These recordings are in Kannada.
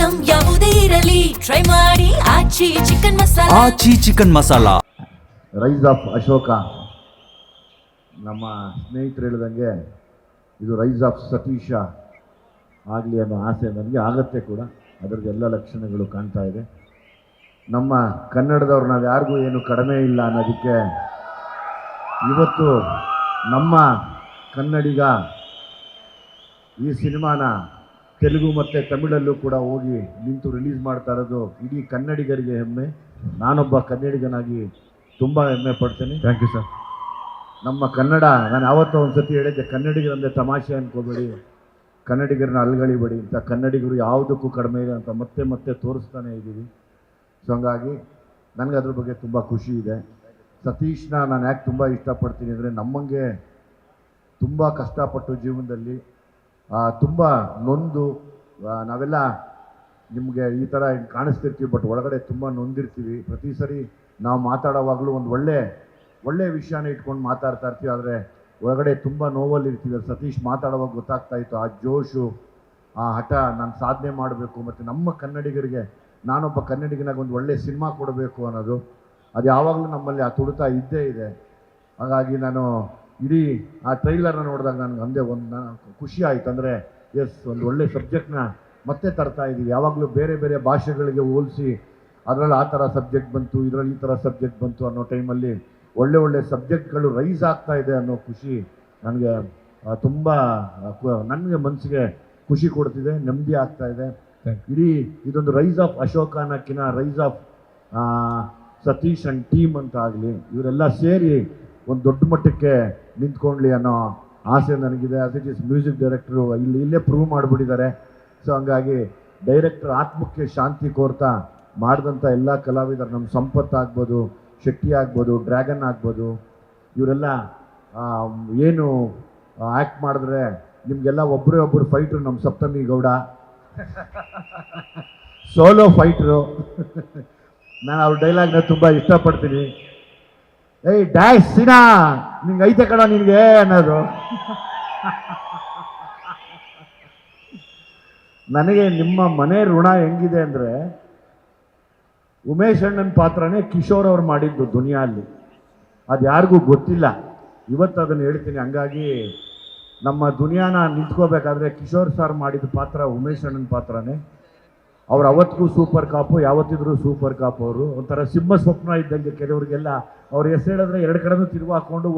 ಐಟಂ ಯಾವುದೇ ಇರಲಿ ಟ್ರೈ ಮಾಡಿ Aachi chicken masala. Aachi chicken masala. Rise of Ashoka ನಮ್ಮ ಸ್ನೇಹಿತರು ಹೇಳಿದಂಗೆ ಇದು ರೈಸ್ ಆಫ್ ಸತೀಶ ಆಗಲಿ ಅನ್ನೋ ಆಸೆ ನನಗೆ ಆಗತ್ತೆ ಕೂಡ. ಅದರದ್ದು ಎಲ್ಲ ಲಕ್ಷಣಗಳು ಕಾಣ್ತಾ ಇದೆ. ನಮ್ಮ ಕನ್ನಡದವ್ರು ನಾವು ಯಾರಿಗೂ ಏನು ಕಡಿಮೆ ಇಲ್ಲ ಅನ್ನೋದಕ್ಕೆ ಇವತ್ತು ನಮ್ಮ ಕನ್ನಡಿಗ ಈ ಸಿನಿಮಾನ ತೆಲುಗು ಮತ್ತು ತಮಿಳಲ್ಲೂ ಕೂಡ ಹೋಗಿ ನಿಂತು ರಿಲೀಸ್ ಮಾಡ್ತಾ ಇರೋದು ಇಡೀ ಕನ್ನಡಿಗರಿಗೆ ಹೆಮ್ಮೆ. ನಾನೊಬ್ಬ ಕನ್ನಡಿಗನಾಗಿ ತುಂಬ ಹೆಮ್ಮೆ ಪಡ್ತೇನೆ. Thank you sir. ನಮ್ಮ ಕನ್ನಡ, ನಾನು ಯಾವತ್ತೋ ಒಂದು ಸತಿ ಹೇಳಿದ್ದೆ, ಕನ್ನಡಿಗರಂದರೆ ತಮಾಷೆ ಅನ್ಕೋಬೇಡಿ, ಕನ್ನಡಿಗರನ್ನ ಅಲ್ಗಳಿಬೇಡಿ ಅಂತ. ಕನ್ನಡಿಗರು ಯಾವುದಕ್ಕೂ ಕಡಿಮೆ ಇದೆ ಅಂತ ಮತ್ತೆ ಮತ್ತೆ ತೋರಿಸ್ತಾನೆ ಇದ್ದೀವಿ. ಸೊ ಹಂಗಾಗಿ ನನಗೆ ಅದ್ರ ಬಗ್ಗೆ ತುಂಬ ಖುಷಿ ಇದೆ. ಸತೀಶ್ನ ನಾನು ಯಾಕೆ ತುಂಬ ಇಷ್ಟಪಡ್ತೀನಿ ಅಂದರೆ, ನಮ್ಮಂಗೆ ತುಂಬ ಕಷ್ಟಪಟ್ಟು ಜೀವನದಲ್ಲಿ ತುಂಬ ನೊಂದು ನಾವೆಲ್ಲ ನಿಮಗೆ ಈ ಥರ ಕಾಣಿಸ್ತಿರ್ತೀವಿ, ಬಟ್ ಒಳಗಡೆ ತುಂಬ ನೊಂದಿರ್ತೀವಿ. ಪ್ರತಿ ಸರಿ ನಾವು ಮಾತಾಡೋವಾಗಲೂ ಒಂದು ಒಳ್ಳೆ ವಿಷಯನ ಇಟ್ಕೊಂಡು ಮಾತಾಡ್ತಾ ಇರ್ತೀವಿ, ಆದರೆ ಒಳಗಡೆ ತುಂಬ ನೋವಲ್ಲಿ ಇರ್ತೀವಿ. ಸತೀಶ್ ಮಾತಾಡುವಾಗ ಗೊತ್ತಾಗ್ತಾ ಇತ್ತು ಆ ಜೋಶು, ಆ ಹಠ, ನಾನು ಸಾಧನೆ ಮಾಡಬೇಕು ಮತ್ತು ನಮ್ಮ ಕನ್ನಡಿಗರಿಗೆ ನಾನೊಬ್ಬ ಕನ್ನಡಿಗನಾಗ ಒಂದು ಒಳ್ಳೆ ಸಿನಿಮಾ ಕೊಡಬೇಕು ಅನ್ನೋದು ಅದು ಯಾವಾಗಲೂ ನಮ್ಮಲ್ಲಿ ಆ ತುಡಿತ ಇದ್ದೇ ಇದೆ. ಹಾಗಾಗಿ ನಾನು ಇಡೀ ಆ ಟ್ರೈಲರ್ನ ನೋಡಿದಾಗ ನನಗೆ ಅಂದೇ ನಾನು ಖುಷಿ ಆಯಿತು. ಅಂದರೆ ಎಸ್, ಒಂದು ಒಳ್ಳೆ ಸಬ್ಜೆಕ್ಟ್ನ ಮತ್ತೆ ತರ್ತಾ ಇದ್ದೀವಿ. ಯಾವಾಗಲೂ ಬೇರೆ ಬೇರೆ ಭಾಷೆಗಳಿಗೆ ಹೋಲಿಸಿ ಅದರಲ್ಲಿ ಆ ಥರ ಸಬ್ಜೆಕ್ಟ್ ಬಂತು, ಇದರಲ್ಲಿ ಈ ಥರ ಸಬ್ಜೆಕ್ಟ್ ಬಂತು ಅನ್ನೋ ಟೈಮಲ್ಲಿ ಒಳ್ಳೆ ಸಬ್ಜೆಕ್ಟ್ಗಳು ರೈಸ್ ಆಗ್ತಾ ಇದೆ ಅನ್ನೋ ಖುಷಿ ನನಗೆ ತುಂಬ ನನಗೆ ಮನಸ್ಸಿಗೆ ಖುಷಿ ಕೊಡ್ತಿದೆ, ನೆಮ್ಮದಿ ಆಗ್ತಾ ಇದೆ. ಇಡೀ ಇದೊಂದು ರೈಸ್ ಆಫ್ ಅಶೋಕ ಅನ್ನೋಕ್ಕಿಂತ rise of Satish and team ಅಂತ ಆಗಲಿ, ಇವರೆಲ್ಲ ಸೇರಿ ಒಂದು ದೊಡ್ಡ ಮಟ್ಟಕ್ಕೆ ನಿಂತ್ಕೊಳ್ಳಿ ಅನ್ನೋ ಆಸೆ ನನಗಿದೆ. As it is music director ಇಲ್ಲೇ ಪ್ರೂವ್ ಮಾಡಿಬಿಟ್ಟಿದ್ದಾರೆ. ಸೊ ಹಂಗಾಗಿ ಡೈರೆಕ್ಟರ್ ಆತ್ಮಕ್ಕೆ ಶಾಂತಿ ಕೋರ್ತಾ ಮಾಡಿದಂಥ ಎಲ್ಲ ಕಲಾವಿದರು, ನಮ್ಮ ಸಂಪತ್ ಆಗ್ಬೋದು, ಶೆಟ್ಟಿ ಆಗ್ಬೋದು, ಡ್ರ್ಯಾಗನ್ ಆಗ್ಬೋದು, ಇವರೆಲ್ಲ ಏನು ಆ್ಯಕ್ಟ್ ಮಾಡಿದ್ರೆ ನಿಮಗೆಲ್ಲ ಒಬ್ಬರು ಫೈಟ್ರು. ನಮ್ಮ ಸಪ್ತಮಿ ಗೌಡ ಸೋಲೋ ಫೈಟ್ರು. ನಾನು ಅವ್ರ ಡೈಲಾಗ್ನ ತುಂಬ ಇಷ್ಟಪಡ್ತೀನಿ. ಏಯ್ ಡ್ಯಾಶ್ ಸಿನಾ, ನಿಂಗೆ ಐತೆ ಕಣ ನಿನಗೆ ಅನ್ನೋದು. ನನಗೆ ನಿಮ್ಮ ಮನೆ ಋಣ ಹೆಂಗಿದೆ ಅಂದರೆ, ಉಮೇಶ್ ಅಣ್ಣನ ಪಾತ್ರನೇ ಕಿಶೋರ್ ಅವ್ರು ಮಾಡಿದ್ದು ದುನಿಯಲ್ಲಿ, ಅದು ಯಾರಿಗೂ ಗೊತ್ತಿಲ್ಲ. ಇವತ್ತು ಅದನ್ನು ಹೇಳ್ತೀನಿ. ಹಂಗಾಗಿ ನಮ್ಮ ದುನಿಯಾನ ನಿಂತ್ಕೋಬೇಕಾದ್ರೆ ಕಿಶೋರ್ ಸರ್ ಮಾಡಿದ ಪಾತ್ರ ಉಮೇಶ್ ಅಣ್ಣನ ಪಾತ್ರನೇ. ಅವ್ರು ಅವತ್ತಿಗೂ ಸೂಪರ್ ಕಾಪು, ಯಾವತ್ತಿದ್ರು ಸೂಪರ್ ಕಾಪು. ಅವರು ಒಂಥರ ಸಿಂಹ ಸ್ವಪ್ನ ಇದ್ದಂಗೆ. ಕೆಲವರಿಗೆಲ್ಲ ಅವ್ರು ಹೆಸರು ಹೇಳಿದ್ರೆ ಎರಡು ಕಡೆನೂ ತಿರುವು ಹಾಕ್ಕೊಂಡು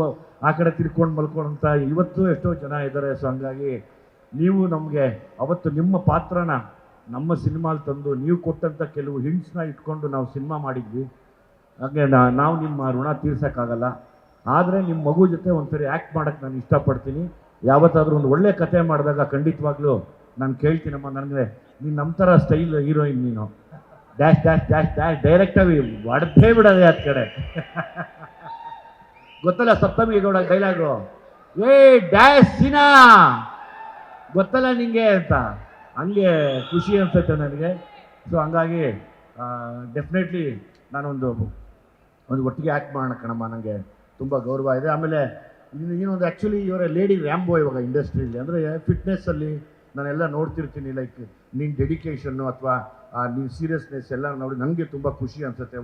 ಆ ಕಡೆ ತಿರ್ಕೊಂಡು ಮಲ್ಕೊಂಡಂತ ಇವತ್ತು ಎಷ್ಟೋ ಜನ ಇದ್ದಾರೆ. ಸೊ ಹಂಗಾಗಿ ನೀವು ನಮಗೆ ಅವತ್ತು ನಿಮ್ಮ ಪಾತ್ರನ ನಮ್ಮ ಸಿನಿಮಾಲ್ಲಿ ತಂದು ನೀವು ಕೊಟ್ಟಂಥ ಕೆಲವು ಹಿಂಟ್ಸ್ನ ಇಟ್ಕೊಂಡು ನಾವು ಸಿನಿಮಾ ಮಾಡಿದ್ವಿ. ಹಾಗೆ ನಾವು ನಿಮ್ಮ ಋಣ ತೀರ್ಸೋಕ್ಕಾಗಲ್ಲ. ಆದರೆ ನಿಮ್ಮ ಮಗು ಜೊತೆ ಒಂದ್ಸರಿ ಆ್ಯಕ್ಟ್ ಮಾಡೋಕ್ಕೆ ನಾನು ಇಷ್ಟಪಡ್ತೀನಿ. ಯಾವತ್ತಾದರೂ ಒಂದು ಒಳ್ಳೆ ಕತೆ ಮಾಡಿದಾಗ ಖಂಡಿತವಾಗ್ಲೂ ನಾನು ಕೇಳ್ತೀನಮ್ಮ, ನನಗೆ ನೀನು ನಮ್ಮ ಥರ ಸ್ಟೈಲ್ ಹೀರೋಯಿನ್, ನೀನು ಡ್ಯಾಶ್ ಡ್ಯಾಶ್ ಡ್ಯಾಶ್ ಡ್ಯಾಶ್ ಡೈರೆಕ್ಟಾಗಿ ಹೊಡೆದೇ ಬಿಡೋದೆ ಆ ಕಡೆ. ಗೊತ್ತಲ್ಲ ಸಪ್ತಮಿ ಗೌಡ ಡೈಲಾಗು, ಏ ಡ್ಯಾಶ್ ಸಿನಾ ಗೊತ್ತಲ್ಲ ನಿಂಗೆ ಅಂತ. ಹಂಗೆ ಖುಷಿ ಅನ್ಸುತ್ತೆ ನನಗೆ. ಸೊ ಹಂಗಾಗಿ ಡೆಫಿನೆಟ್ಲಿ ನಾನೊಂದು ಒಟ್ಟಿಗೆ ಆ್ಯಕ್ಟ್ ಮಾಡೋಣ ಕಣಮ್ಮ, ನನಗೆ ತುಂಬ ಗೌರವ ಇದೆ. ಆಮೇಲೆ ಇನ್ನೊಂದು ಆ್ಯಕ್ಚುಲಿ ಇವರ ಲೇಡಿ ರ್ಯಾಂಬೋ ಇವಾಗ ಇಂಡಸ್ಟ್ರಿಯಲ್ಲಿ, ಅಂದರೆ ಫಿಟ್ನೆಸ್ಸಲ್ಲಿ ನಾನೆಲ್ಲ ನೋಡ್ತಿರ್ತೀನಿ. ಲೈಕ್ ನಿನ್ನ ಡೆಡಿಕೇಶನ್ನು ಅಥವಾ ನಿನ್ನ ಸೀರಿಯಸ್ನೆಸ್ ಎಲ್ಲ ನೋಡಿ ನನಗೆ ತುಂಬ ಖುಷಿ ಅನಿಸುತ್ತೆ.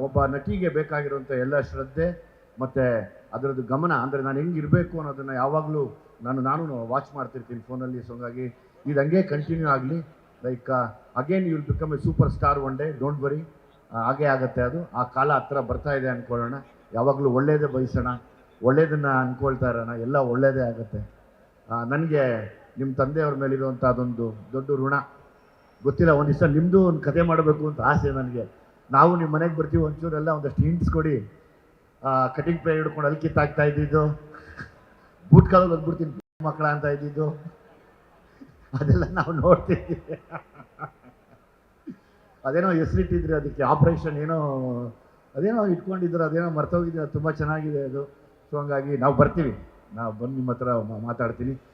ಒಬ್ಬ ನಟಿಗೆ ಬೇಕಾಗಿರುವಂಥ ಎಲ್ಲ ಶ್ರದ್ಧೆ ಮತ್ತು ಅದರದ್ದು ಗಮನ, ಅಂದರೆ ನಾನು ಹೆಂಗಿರಬೇಕು ಅನ್ನೋದನ್ನು ಯಾವಾಗಲೂ ನಾನು ವಾಚ್ ಮಾಡ್ತಿರ್ತೀನಿ ಫೋನಲ್ಲಿ. ಸೊ ಹಂಗಾಗಿ ಇದು ಹಂಗೆ ಕಂಟಿನ್ಯೂ ಆಗಲಿ. Like again you will become a super star one day, don't worry. ಹಾಗೇ ಆಗುತ್ತೆ. ಅದು ಆ ಕಾಲ ಹತ್ರ ಬರ್ತಾ ಇದೆ ಅಂದ್ಕೊಳ್ಳೋಣ. ಯಾವಾಗಲೂ ಒಳ್ಳೆಯದೇ ಬಯಸೋಣ, ಒಳ್ಳೆಯದನ್ನು ಅಂದ್ಕೊಳ್ತಾ ಇರೋಣ, ಎಲ್ಲ ಒಳ್ಳೆಯದೇ ಆಗುತ್ತೆ. ನನಗೆ ನಿಮ್ಮ ತಂದೆಯವ್ರ ಮೇಲಿರುವಂಥ ಅದೊಂದು ದೊಡ್ಡ ಋಣ. ಗೊತ್ತಿಲ್ಲ, ಒಂದು ದಿವಸ ನಿಮ್ಮದು ಒಂದು ಕತೆ ಮಾಡಬೇಕು ಅಂತ ಆಸೆ ನನಗೆ. ನಾವು ನಿಮ್ಮ ಮನೆಗೆ ಬರ್ತೀವಿ, ಒಂಚೂರೆಲ್ಲ ಒಂದಷ್ಟು ಹಿಂಟ್ಸ್ ಕೊಡಿ. ಕಟಿಂಗ್ ಪ್ಲೇ ಹಿಡ್ಕೊಂಡು ಅಲ್ಲಿ ಕಿತ್ತಾಗ್ತಾ ಇದ್ದಿದ್ದು, ಬೂಟ್ ಕಾಲಲ್ಲಿ ಬಂದ್ಬಿಡ್ತೀನಿ ಮಕ್ಕಳ ಅಂತ ಇದ್ದಿದ್ದು, ಅದೆಲ್ಲ ನಾವು ನೋಡ್ತಿದ್ದೀವಿ. ಅದೇನೋ ಹೆಸರಿಟ್ಟಿದ್ರೆ ಅದಕ್ಕೆ ಆಪ್ರೇಷನ್ ಅದೇನೋ ಇಟ್ಕೊಂಡಿದ್ರು, ಅದೇನೋ ಮರ್ತೋಗಿದ್ರೆ. ತುಂಬ ಚೆನ್ನಾಗಿದೆ ಅದು. ಸೊ ಹಂಗಾಗಿ ನಾವು ಬರ್ತೀವಿ, ನಾವು ಬಂದು ನಿಮ್ಮ ಹತ್ರ ಮಾತಾಡ್ತೀನಿ.